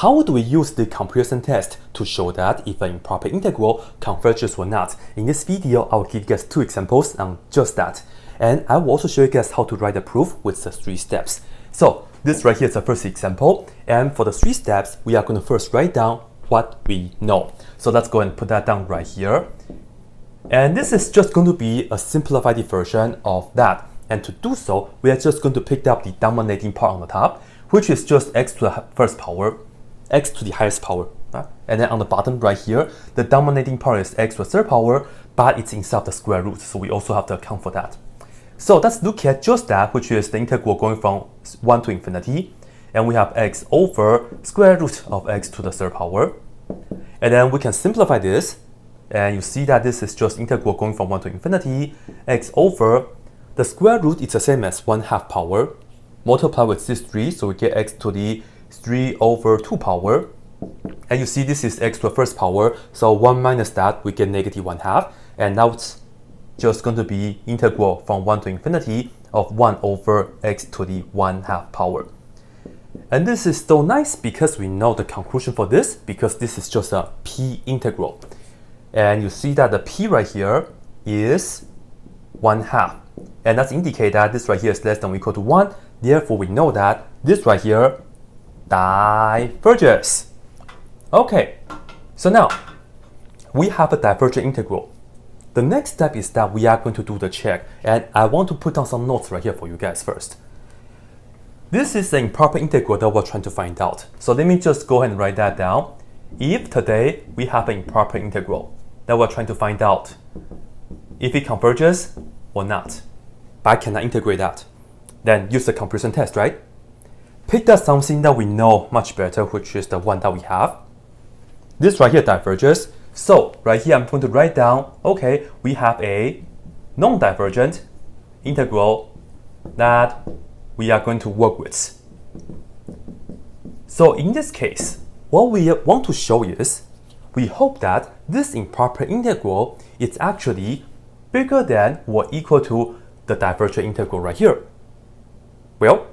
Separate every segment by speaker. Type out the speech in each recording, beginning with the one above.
Speaker 1: how do we use the comparison test to show that if an improper integral converges or not? In this video, I'll give you guys 2 examples on just that. And I will also show you guys how to write the proof with the 3 steps. So this right here is the first example. And for the 3 steps, we are going to first write down what we know. So let's go and put that down right here. And this is just going to be a simplified version of that. And to do so, we are just going to pick up the dominating part on the top, which is just x to the first power, x to the highest power. And then on the bottom right here, the dominating part is x to the third power, but it's inside the square root, so we also have to account for that. So let's look at just that, which is the integral going from 1 to infinity. And we have x over square root of x to the third power. And then we can simplify this. And you see that this is just integral going from 1 to infinity, x over the square root is the same as 1/2 power. Multiply with this 3, so we get x to the 3 over 2 power. And you see this is x to the first power, so 1 minus that, we get negative 1/2. And now it's just going to be integral from 1 to infinity of 1 over x to the 1/2 power. And this is so nice because we know the conclusion for this, because this is just a p integral. And you see that the p right here is 1/2. And that's indicate that this right here is less than or equal to 1. Therefore, we know that this right here diverges. Okay, so now we have a divergent integral. The next step is that we are going to do the check. And I want to put down some notes right here for you guys first. This is the improper integral that we're trying to find out. So let me just go ahead and write that down. If today we have an improper integral that we're trying to find out if it converges or not, but I cannot integrate that, then use the comparison test, right? Pick up something that we know much better, which is the one that we have. This right here diverges. So right here, I'm going to write down, okay, we have a non-divergent integral that we are going to work with. So in this case, what we want to show is, we hope that this improper integral is actually bigger than or equal to the divergent integral right here. Well,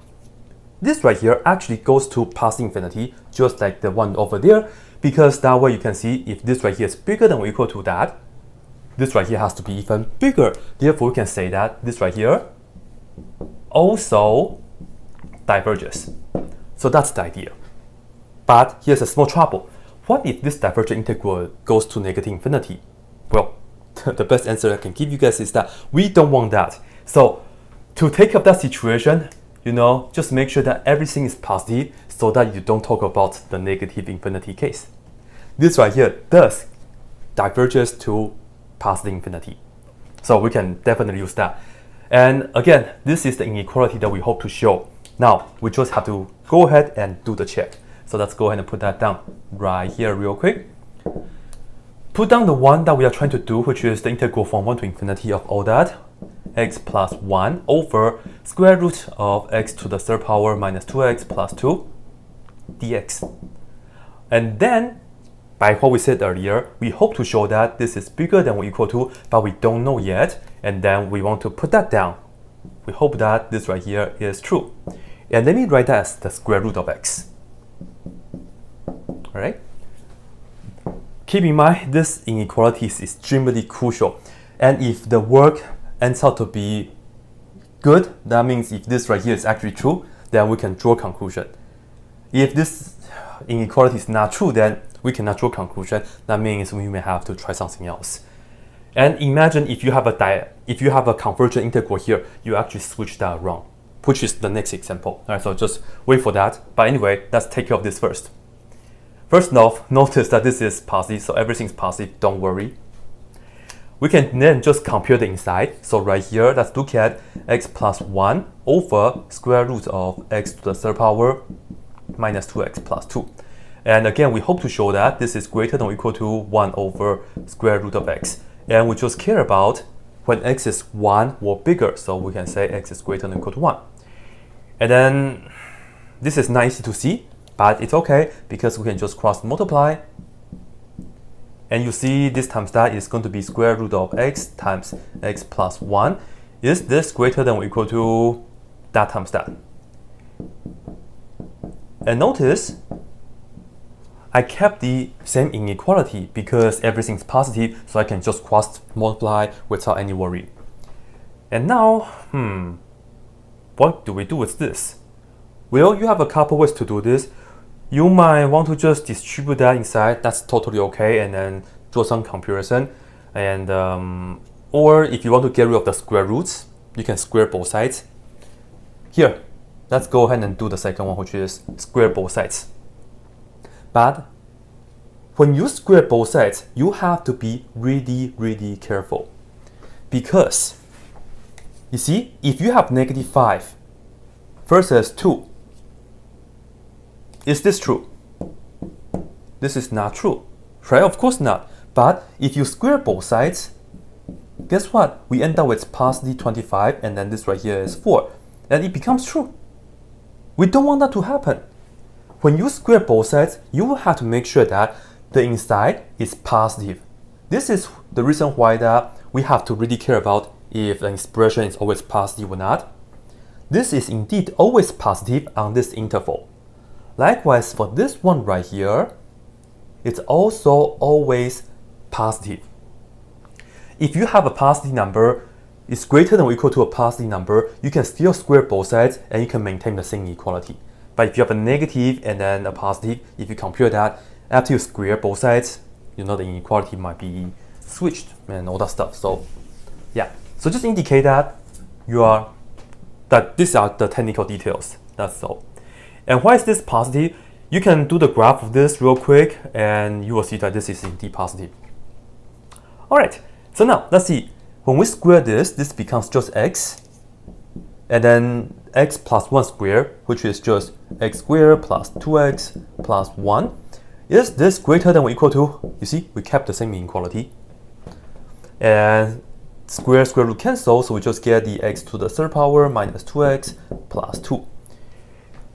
Speaker 1: this right here actually goes to past infinity, just like the one over there, because that way you can see if this right here is bigger than or equal to that, this right here has to be even bigger. Therefore, we can say that this right here also diverges. So that's the idea. But here's a small trouble. What if this divergent integral goes to negative infinity? Well, the best answer I can give you guys is that we don't want that. So to take up that situation, just make sure that everything is positive so that you don't talk about the negative infinity case. This right here does diverges to positive infinity. So we can definitely use that. And again, this is the inequality that we hope to show. Now, we just have to go ahead and do the check. So let's go ahead and put that down right here real quick. Put down the one that we are trying to do, which is the integral from 1 to infinity of all that, x plus 1 over square root of x to the third power minus 2x plus 2 dx. And then, by what we said earlier, we hope to show that this is bigger than or equal to, but we don't know yet. And then we want to put that down. We hope that this right here is true. And let me write that as the square root of x. All right. Keep in mind, this inequality is extremely crucial. And if the work ends out to be good, that means if this right here is actually true, then we can draw a conclusion. If this inequality is not true, then we cannot draw a conclusion. That means we may have to try something else. And imagine if you have a convergent integral here, you actually switch that around, which is the next example. All right, so just wait for that. But anyway, let's take care of this first. First off, notice that this is positive, so everything's positive, don't worry. We can then just compare the inside. So right here, let's look at x plus 1 over square root of x to the third power minus 2x plus 2. And again, we hope to show that this is greater than or equal to 1 over square root of x. And we just care about when x is 1 or bigger, so we can say x is greater than or equal to 1. And then this is not easy to see, but it's okay because we can just cross multiply. And you see this times that is going to be square root of x times x plus 1. Is this greater than or equal to that times that? And notice I kept the same inequality because everything's positive, so I can just cross multiply without any worry. And now, what do we do with this? Well, you have a couple ways to do this. You might want to just distribute that inside, that's totally okay, and then draw some comparison. And or if you want to get rid of the square roots, you can square both sides. Here, let's go ahead and do the second one, which is square both sides. But when you square both sides, you have to be really careful. Because, you see, if you have -5 versus 2, is this true? This is not true, right? Of course not. But if you square both sides, guess what? We end up with positive 25, and then this right here is 4. And it becomes true. We don't want that to happen. When you square both sides, you will have to make sure that the inside is positive. This is the reason why that we have to really care about if an expression is always positive or not. This is indeed always positive on this interval. Likewise, for this one right here, it's also always positive. If you have a positive number, it's greater than or equal to a positive number, you can still square both sides and you can maintain the same inequality. But if you have a negative and then a positive, if you compare that, after you square both sides, you know the inequality might be switched and all that stuff. So yeah, so just indicate that these are the technical details. That's all. And why is this positive? You can do the graph of this real quick and you will see that this is indeed positive. Alright, so now let's see. When we square this, this becomes just x. And then x plus 1 squared, which is just x squared plus 2x plus 1. Is this greater than or equal to? You see, we kept the same inequality. And square root cancel, so we just get the x to the third power minus 2x plus 2.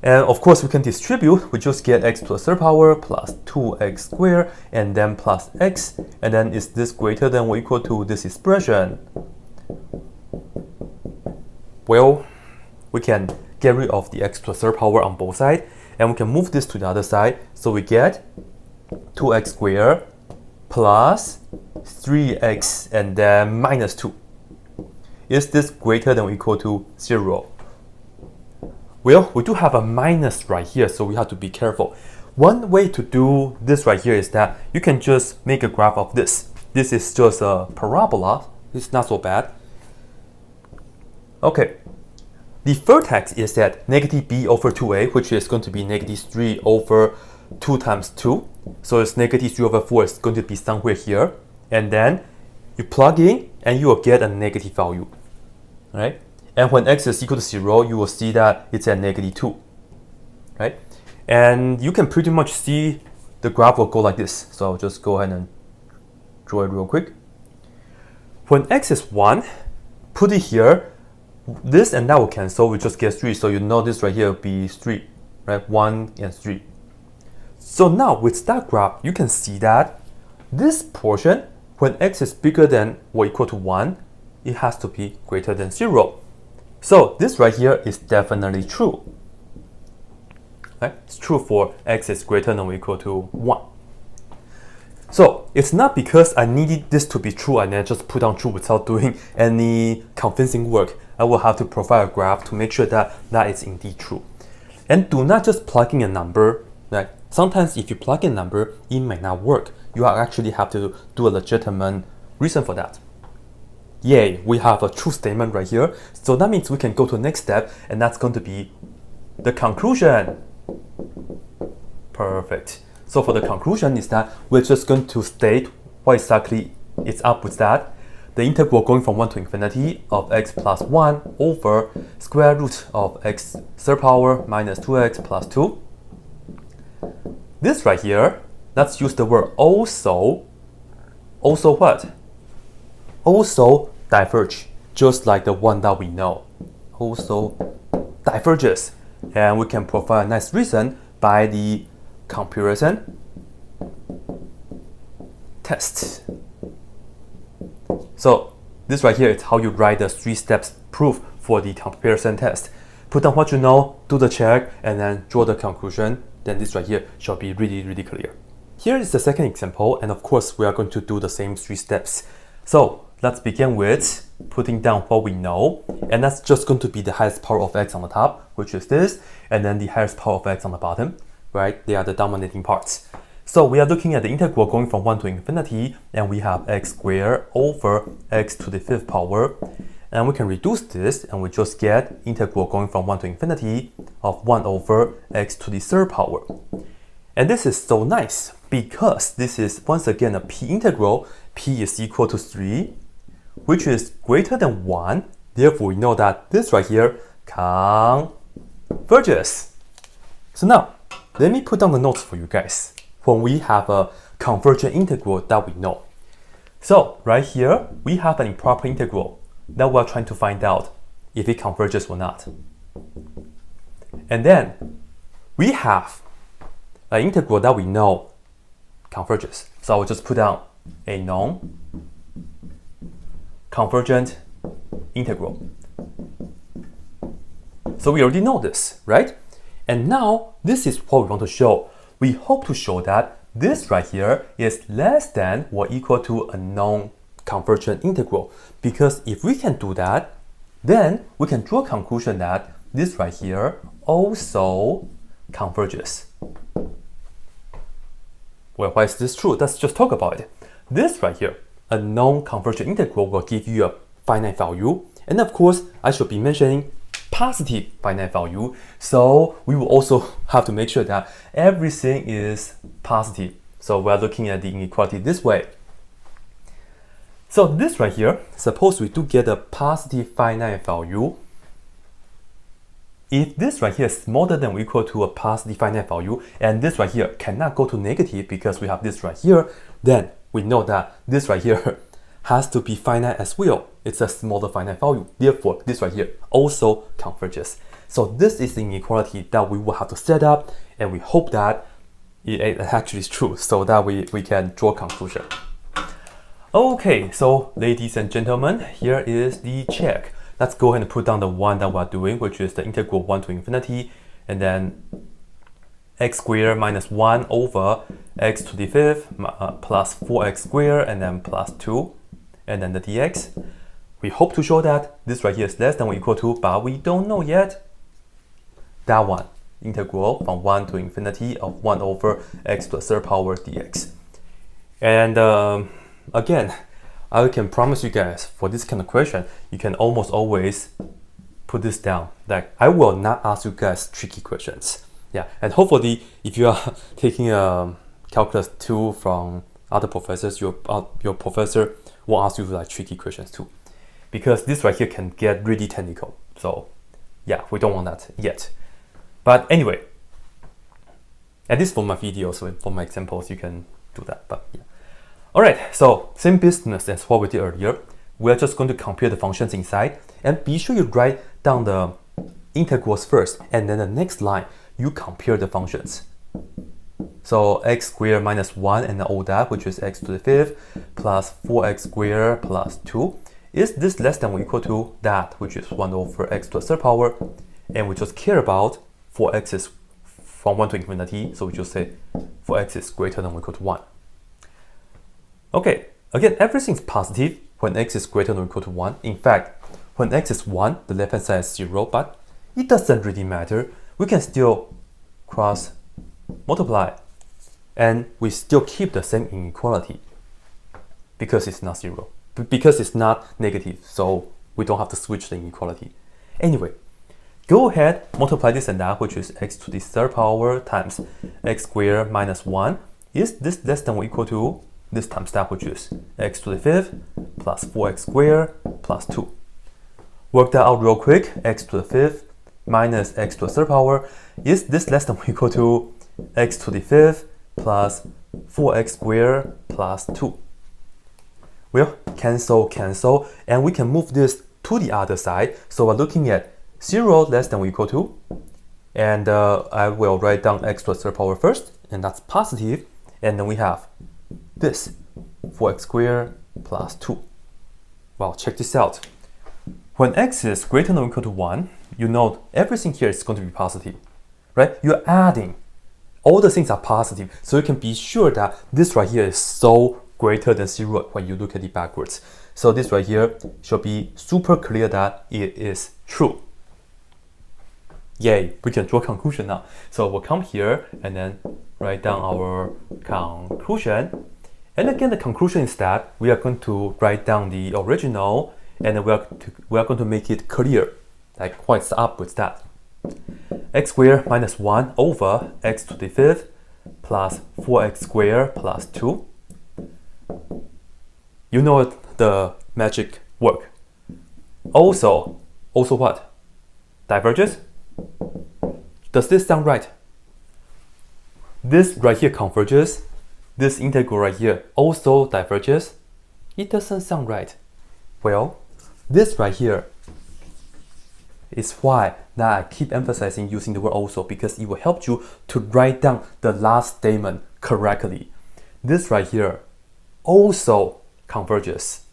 Speaker 1: And of course, we can distribute. We just get x to the third power plus 2x squared and then plus x. And then is this greater than or equal to this expression? Well, we can get rid of the x to the third power on both sides. And we can move this to the other side. So we get 2x squared plus 3x and then minus 2. Is this greater than or equal to 0? Well, we do have a minus right here, so we have to be careful. One way to do this right here is that you can just make a graph of this. This is just a parabola. It's not so bad. Okay. The vertex is at negative b over 2a, which is going to be negative 3 over 2 times 2. So it's negative 3 over 4 is going to be somewhere here. And then you plug in and you will get a negative value. Right? And when x is equal to 0, you will see that it's at negative 2. Right? And you can pretty much see the graph will go like this. So I'll just go ahead and draw it real quick. When x is 1, put it here. This and that will cancel, we just get 3. So you know this right here will be 3. Right? 1 and 3. So now with that graph, you can see that this portion, when x is bigger than or equal to 1, it has to be greater than 0. So this right here is definitely true. Right? It's true for x is greater than or equal to 1. So it's not because I needed this to be true and then just put down true without doing any convincing work. I will have to provide a graph to make sure that that is indeed true. And do not just plug in a number. Right? Sometimes if you plug in a number, it might not work. You actually have to do a legitimate reason for that. Yay, we have a true statement right here. So that means we can go to the next step, and that's going to be the conclusion. Perfect. So for the conclusion is that we're just going to state what exactly is up with that. The integral going from 1 to infinity of x plus 1 over square root of x third power minus 2x plus 2. This right here, let's use the word also. Also what? Also diverge, just like the one that we know. Also diverges. And we can provide a nice reason by the comparison test. So this right here is how you write the 3 steps proof for the comparison test. Put down what you know, do the check, and then draw the conclusion. then this right here shall be really clear. Here is the second example, and of course we are going to do the same 3 steps. So let's begin with putting down what we know, and that's just going to be the highest power of x on the top, which is this, and then the highest power of x on the bottom, right? They are the dominating parts. So we are looking at the integral going from 1 to infinity, and we have x squared over x to the 5th power. And we can reduce this, and we just get integral going from 1 to infinity of 1 over x to the 3rd power. And this is so nice, because this is once again a p integral. P is equal to 3, which is greater than 1. Therefore, we know that this right here converges. So now, let me put down the notes for you guys when we have a convergent integral that we know. So right here, we have an improper integral that we're trying to find out if it converges or not. And then we have an integral that we know converges. So I will just put down a known convergent integral. So we already know this, right? And now this is what we want to show. We hope to show that this right here is less than or equal to a known convergent integral, because if we can do that, then we can draw a conclusion that this right here also converges. Well, why is this true? Let's just talk about it. This right here, a known convergent integral, will give you a finite value, and of course I should be mentioning positive finite value, so we will also have to make sure that everything is positive. So we're looking at the inequality this way. So this right here, suppose we do get a positive finite value. If this right here is smaller than or equal to a positive finite value, and this right here cannot go to negative because we have this right here, then we know that this right here has to be finite as well. It's a smaller finite value. Therefore, this right here also converges. So this is the inequality that we will have to set up, and we hope that it actually is true so that we can draw a conclusion. Okay, so ladies and gentlemen, here is the check. Let's go ahead and put down the one that we're doing, which is the integral 1 to infinity, and then x squared minus 1 over x to the 5th plus 4x squared, and then plus 2, and then the dx. We hope to show that this right here is less than or equal to, but we don't know yet, that one, integral from 1 to infinity of 1 over x to the 3rd power dx. And again, I can promise you guys, for this kind of question, you can almost always put this down. Like, I will not ask you guys tricky questions. Yeah, and hopefully, if you are taking a calculus 2 from other professors, your professor will ask you like tricky questions too, because this right here can get really technical. So yeah, we don't want that yet. But anyway, at least for my videos, so for my examples, you can do that. But yeah. Alright, so same business as what we did earlier. We're just going to compare the functions inside, and be sure you write down the integrals first, and then the next line you compare the functions. So x squared minus 1 and all that, which is x to the 5th plus 4x squared plus 2. Is this less than or equal to that, which is 1 over x to the 3rd power? And we just care about 4x is from 1 to infinity, so we just say 4x is greater than or equal to 1. Okay, again, everything's positive when x is greater than or equal to 1. In fact, when x is 1, the left hand side is 0, but it doesn't really matter. We can still cross multiply, and we still keep the same inequality because it's not 0, because it's not negative, so we don't have to switch the inequality. Anyway, go ahead, multiply this and that, which is x to the 3rd power times x squared minus 1. Is this less than or equal to this times that, which is x to the 5th plus 4x squared plus 2. Work that out real quick. X to the 5th minus x to the 3rd power. Is this less than or equal to x to the 5th plus 4x squared plus 2? Well, cancel, cancel, and we can move this to the other side. So we're looking at 0 less than or equal to, and I will write down x to the 3rd power first, and that's positive, and then we have this 4x squared plus 2. Well, check this out. When x is greater than or equal to 1, you know everything here is going to be positive, right? You're adding all the things are positive, so you can be sure that this right here is so greater than 0 when you look at it backwards. So this right here should be super clear that it is true. Yay, we can draw conclusion now. So we'll come here and then write down our conclusion. And again, the conclusion is that we are going to write down the original, and we are going to make it clear, like what's up with that. X squared minus 1 over x to the 5th plus 4x squared plus 2. You know the magic work. Also what? Diverges? Does this sound right? This right here converges. This integral right here also diverges. It doesn't sound right. Well, this right here is why that I keep emphasizing using the word also, because it will help you to write down the last statement correctly. This right here also converges.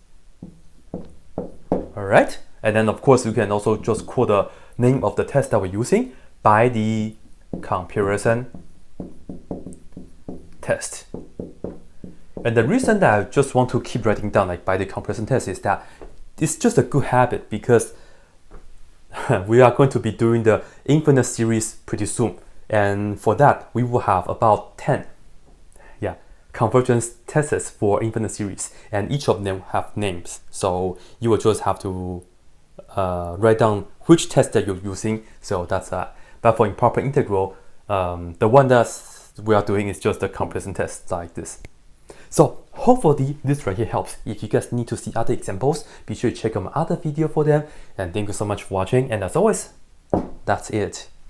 Speaker 1: Alright? And then of course you can also just quote the name of the test that we're using by the comparison test. And the reason that I just want to keep writing down like by the comparison test is that it's just a good habit, because we are going to be doing the infinite series pretty soon. And for that, we will have about 10 convergence tests for infinite series, and each of them have names. So you will just have to write down which test that you're using. So that's that. But for improper integral, the one that we are doing is just the comparison test like this. So hopefully this right here helps. If you guys need to see other examples, be sure to check out my other video for them. And thank you so much for watching. And as always, that's it.